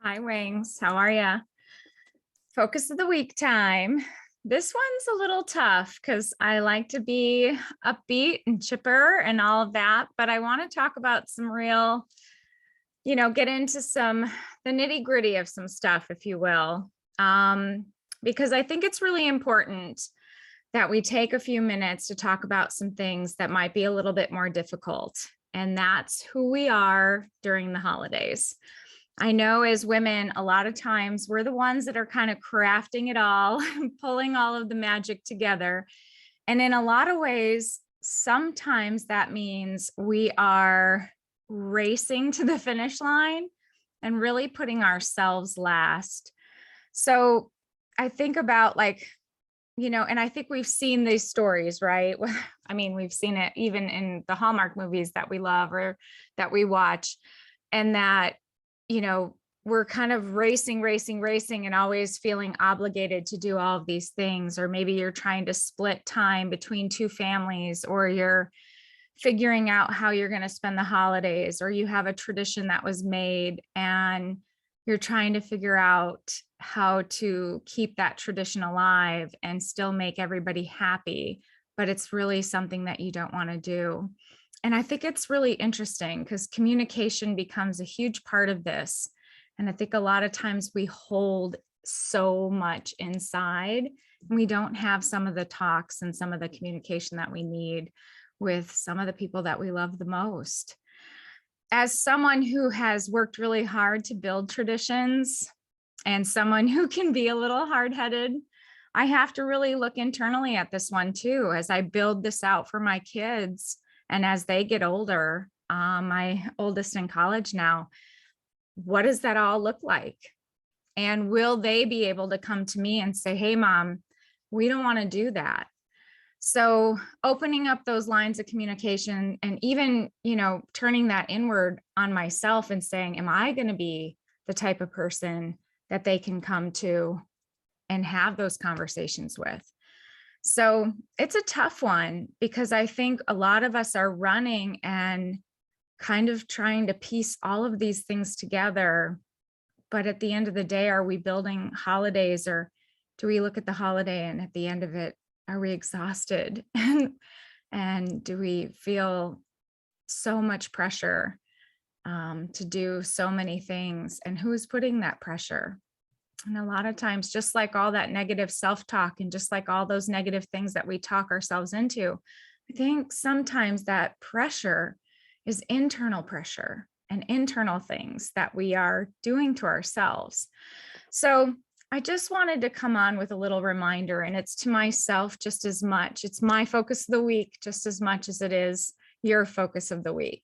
Hi, Wings. How are ya? Focus of the week time. This one's a little tough because I like to be upbeat and chipper and all of that, but I want to talk about some real, get into the nitty gritty of some stuff, if you will. Um, because I think it's really important that we take a few minutes to talk about some things that might be a little bit more difficult. And that's who we are during the holidays. I know as women, a lot of times we're the ones that are kind of crafting it all, pulling all of the magic together. And in a lot of ways, sometimes that means we are racing to the finish line and really putting ourselves last. So I think about and I think we've seen these stories, right? I mean, we've seen it even in the Hallmark movies that we love or that we watch, and that we're kind of racing, and always feeling obligated to do all of these things. Or maybe you're trying to split time between two families, or you're figuring out how you're going to spend the holidays, or you have a tradition that was made and you're trying to figure out how to keep that tradition alive and still make everybody happy, but it's really something that you don't want to do. And I think it's really interesting because communication becomes a huge part of this. And I think a lot of times we hold so much inside and we don't have some of the talks and some of the communication that we need with some of the people that we love the most. As someone who has worked really hard to build traditions and someone who can be a little hard-headed, I have to really look internally at this one too, as I build this out for my kids. And as they get older, my oldest in college now, what does that all look like? And will they be able to come to me and say, hey, mom, we don't want to do that. So opening up those lines of communication and even, turning that inward on myself and saying, am I going to be the type of person that they can come to and have those conversations with? So it's a tough one because I think a lot of us are running and kind of trying to piece all of these things together. But at the end of the day, are we building holidays, or do we look at the holiday and at the end of it, are we exhausted? And do we feel so much pressure to do so many things? And who's putting that pressure? And a lot of times, just like all that negative self-talk and just like all those negative things that we talk ourselves into, I think sometimes that pressure is internal pressure and internal things that we are doing to ourselves. So I just wanted to come on with a little reminder, and it's to myself just as much. It's my focus of the week just as much as it is your focus of the week.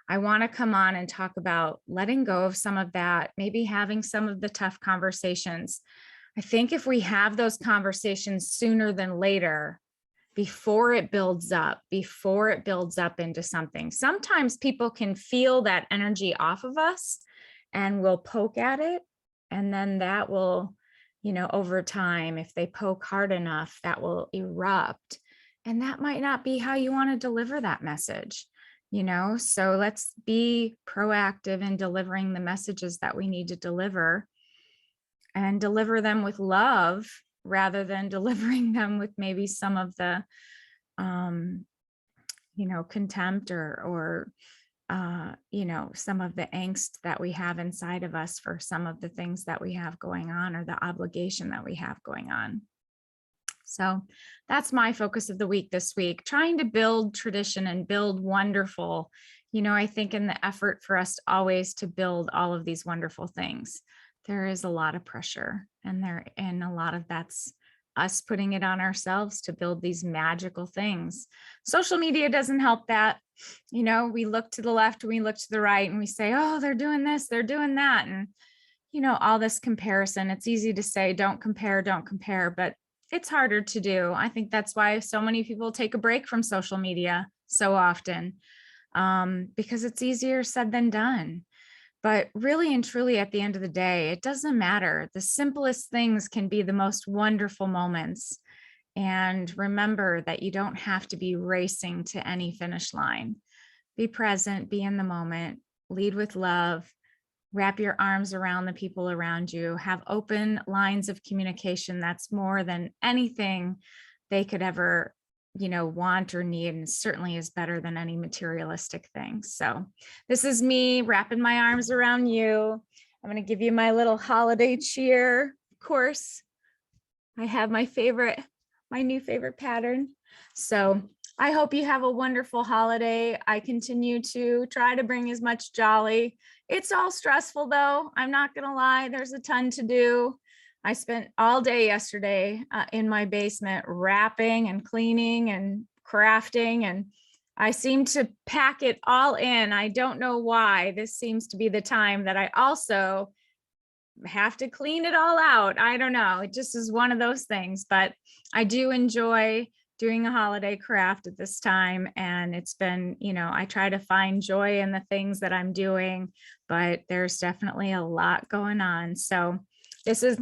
I want to come on and talk about letting go of some of that, maybe having some of the tough conversations. I think if we have those conversations sooner than later, before it builds up into something, sometimes people can feel that energy off of us and will poke at it. And then that will, over time, if they poke hard enough, that will erupt. And that might not be how you want to deliver that message. So let's be proactive in delivering the messages that we need to deliver, and deliver them with love rather than delivering them with maybe some of the contempt or some of the angst that we have inside of us for some of the things that we have going on, or the obligation that we have going on. So that's my focus of the week this week, trying to build tradition and build wonderful, I think in the effort for us always to build all of these wonderful things, there is a lot of pressure, and a lot of that's us putting it on ourselves to build these magical things. Social media doesn't help that. We look to the left, we look to the right, and we say, oh, they're doing this, they're doing that. And, all this comparison, it's easy to say, don't compare, but it's harder to do. I think that's why so many people take a break from social media so often, because it's easier said than done. But really and truly, at the end of the day, it doesn't matter. The simplest things can be the most wonderful moments. And remember that you don't have to be racing to any finish line. Be present, be in the moment, lead with love, wrap your arms around the people around you, have open lines of communication. That's more than anything they could ever, want or need, and certainly is better than any materialistic thing. So this is me wrapping my arms around you. I'm going to give you my little holiday cheer. Of course, I have my new favorite pattern. So I hope you have a wonderful holiday. I continue to try to bring as much jolly. It's all stressful though. I'm not going to lie. There's a ton to do. I spent all day yesterday in my basement wrapping and cleaning and crafting, and I seem to pack it all in. I don't know why. This seems to be the time that I also have to clean it all out. I don't know. It just is one of those things, but I do enjoy doing a holiday craft at this time. And it's been, I try to find joy in the things that I'm doing, but there's definitely a lot going on. So this is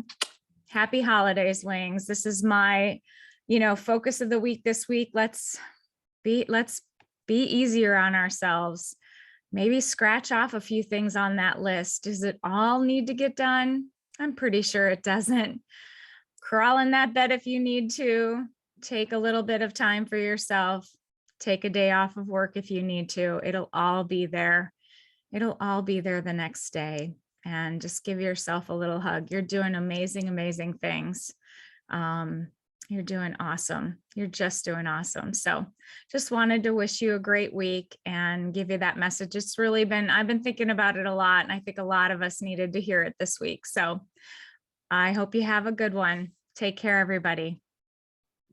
happy holidays, Wings. This is my, focus of the week this week. Let's be easier on ourselves. Maybe scratch off a few things on that list. Does it all need to get done? I'm pretty sure it doesn't. Crawl in that bed if you need to. Take a little bit of time for yourself. Take a day off of work if you need to. It'll all be there. It'll all be there the next day. And just give yourself a little hug. You're doing amazing, amazing things. You're doing awesome. You're just doing awesome. So just wanted to wish you a great week and give you that message. It's really I've been thinking about it a lot, and I think a lot of us needed to hear it this week. So I hope you have a good one. Take care, everybody.